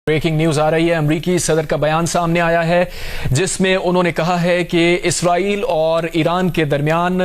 Breaking news آ رہی ہے۔ امریکی صدر کا بیان سامنے آیا ہے جس میں انہوں نے کہا ہے کہ اسرائیل اور ایران کے درمیان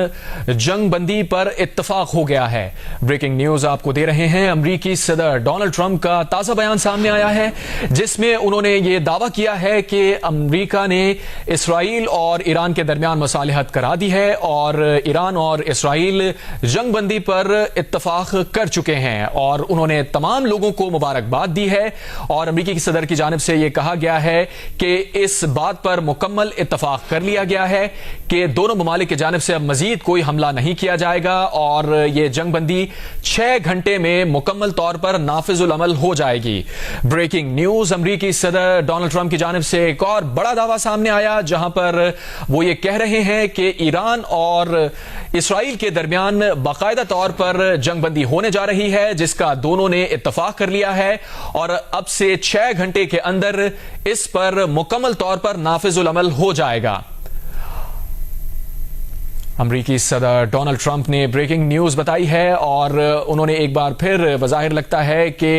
جنگ بندی پر اتفاق ہو گیا ہے۔ بریکنگ نیوز آپ کو دے رہے ہیں۔ امریکی صدر ڈونلڈ ٹرمپ کا تازہ بیان سامنے آیا ہے جس میں انہوں نے یہ دعویٰ کیا ہے کہ امریکہ نے اسرائیل اور ایران کے درمیان مصالحت کرا دی ہے اور ایران اور اسرائیل جنگ بندی پر اتفاق کر چکے ہیں، اور انہوں نے تمام لوگوں کو مبارکباد دی ہے۔ اور امریکی صدر کی جانب سے یہ کہا گیا ہے کہ اس بات پر مکمل اتفاق کر لیا گیا ہے کہ دونوں ممالک کی جانب سے اب مزید کوئی حملہ نہیں کیا جائے گا اور یہ جنگ بندی 6 گھنٹے میں مکمل طور پر نافذ العمل ہو جائے گی۔ بریکنگ نیوز، امریکی صدر ڈونلڈ ٹرمپ کی جانب سے ایک اور بڑا دعویٰ سامنے آیا جہاں پر وہ یہ کہہ رہے ہیں کہ ایران اور اسرائیل کے درمیان باقاعدہ طور پر جنگ بندی ہونے جا رہی ہے جس کا دونوں نے اتفاق کر لیا ہے، اور اب سے 6 گھنٹے کے اندر اس پر مکمل طور پر نافذ العمل ہو جائے گا۔ امریکی صدر ڈونلڈ ٹرمپ نے بریکنگ نیوز بتائی ہے اور انہوں نے ایک بار پھر بظاہر لگتا ہے کہ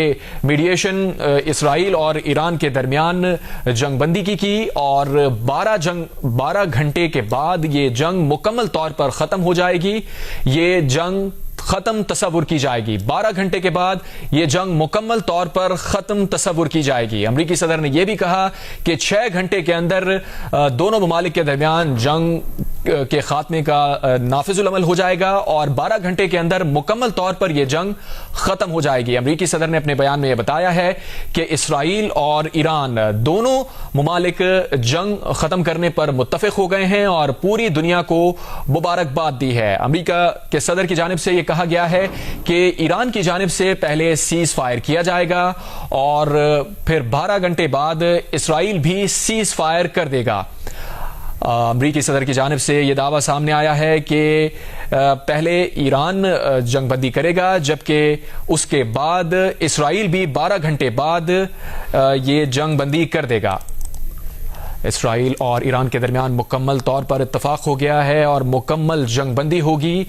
میڈیشن اسرائیل اور ایران کے درمیان جنگ بندی کی اور 12 گھنٹے کے بعد یہ جنگ مکمل طور پر ختم ہو جائے گی۔ یہ جنگ ختم تصور کی جائے گی، 12 گھنٹے کے بعد یہ جنگ مکمل طور پر ختم تصور کی جائے گی۔ امریکی صدر نے یہ بھی کہا کہ 6 گھنٹے کے اندر دونوں ممالک کے درمیان جنگ کے خاتمے کا نافذ العمل ہو جائے گا اور 12 گھنٹے کے اندر مکمل طور پر یہ جنگ ختم ہو جائے گی۔ امریکی صدر نے اپنے بیان میں یہ بتایا ہے کہ اسرائیل اور ایران دونوں ممالک جنگ ختم کرنے پر متفق ہو گئے ہیں اور پوری دنیا کو مبارکباد دی ہے۔ امریکہ کے صدر کی جانب سے یہ کہا گیا ہے کہ ایران کی جانب سے پہلے سیز فائر کیا جائے گا اور پھر 12 گھنٹے بعد اسرائیل بھی سیز فائر کر دے گا۔ امریکی صدر کی جانب سے یہ دعویٰ سامنے آیا ہے کہ پہلے ایران جنگ بندی کرے گا جبکہ اس کے بعد اسرائیل بھی 12 گھنٹے بعد یہ جنگ بندی کر دے گا۔ اسرائیل اور ایران کے درمیان مکمل طور پر اتفاق ہو گیا ہے اور مکمل جنگ بندی ہوگی۔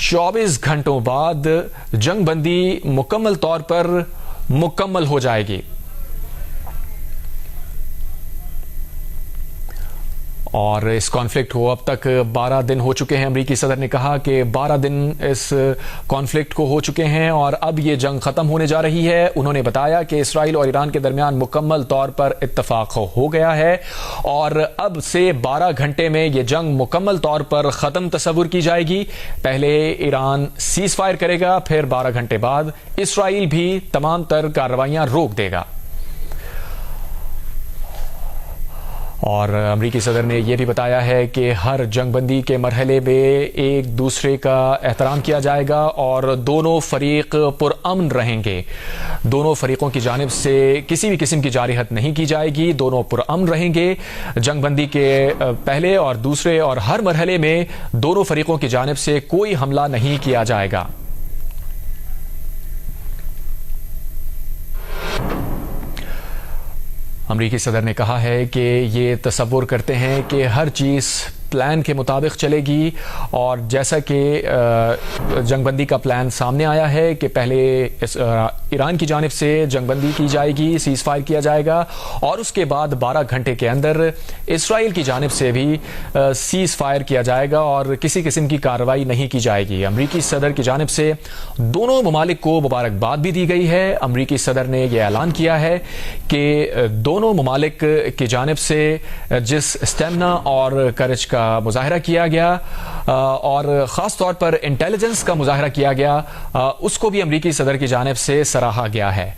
24 گھنٹوں بعد جنگ بندی مکمل طور پر مکمل ہو جائے گی۔ اور اس کانفلکٹ کو اب تک 12 دن ہو چکے ہیں۔ امریکی صدر نے کہا کہ 12 دن اس کانفلکٹ کو ہو چکے ہیں اور اب یہ جنگ ختم ہونے جا رہی ہے۔ انہوں نے بتایا کہ اسرائیل اور ایران کے درمیان مکمل طور پر اتفاق ہو گیا ہے اور اب سے 12 گھنٹے میں یہ جنگ مکمل طور پر ختم تصور کی جائے گی۔ پہلے ایران سیز فائر کرے گا، پھر 12 گھنٹے بعد اسرائیل بھی تمام تر کارروائیاں روک دے گا۔ اور امریکی صدر نے یہ بھی بتایا ہے کہ ہر جنگ بندی کے مرحلے میں ایک دوسرے کا احترام کیا جائے گا اور دونوں فریق پرامن رہیں گے۔ دونوں فریقوں کی جانب سے کسی بھی قسم کی جارحیت نہیں کی جائے گی، دونوں پرامن رہیں گے۔ جنگ بندی کے پہلے اور دوسرے اور ہر مرحلے میں دونوں فریقوں کی جانب سے کوئی حملہ نہیں کیا جائے گا۔ امریکی صدر نے کہا ہے کہ یہ تصور کرتے ہیں کہ ہر چیز پلان کے مطابق چلے گی، اور جیسا کہ جنگ بندی کا پلان سامنے آیا ہے کہ پہلے ایران کی جانب سے جنگ بندی کی جائے گی، سیز فائر کیا جائے گا اور اس کے بعد 12 گھنٹے کے اندر اسرائیل کی جانب سے بھی سیز فائر کیا جائے گا اور کسی قسم کی کارروائی نہیں کی جائے گی۔ امریکی صدر کی جانب سے دونوں ممالک کو مبارکباد بھی دی گئی ہے۔ امریکی صدر نے یہ اعلان کیا ہے کہ دونوں ممالک کی جانب سے جس اسٹیمنا اور کرج کا مظاہرہ کیا گیا اور خاص طور پر انٹیلیجنس کا مظاہرہ کیا گیا، اس کو بھی امریکی صدر کی جانب سے سراہا گیا ہے۔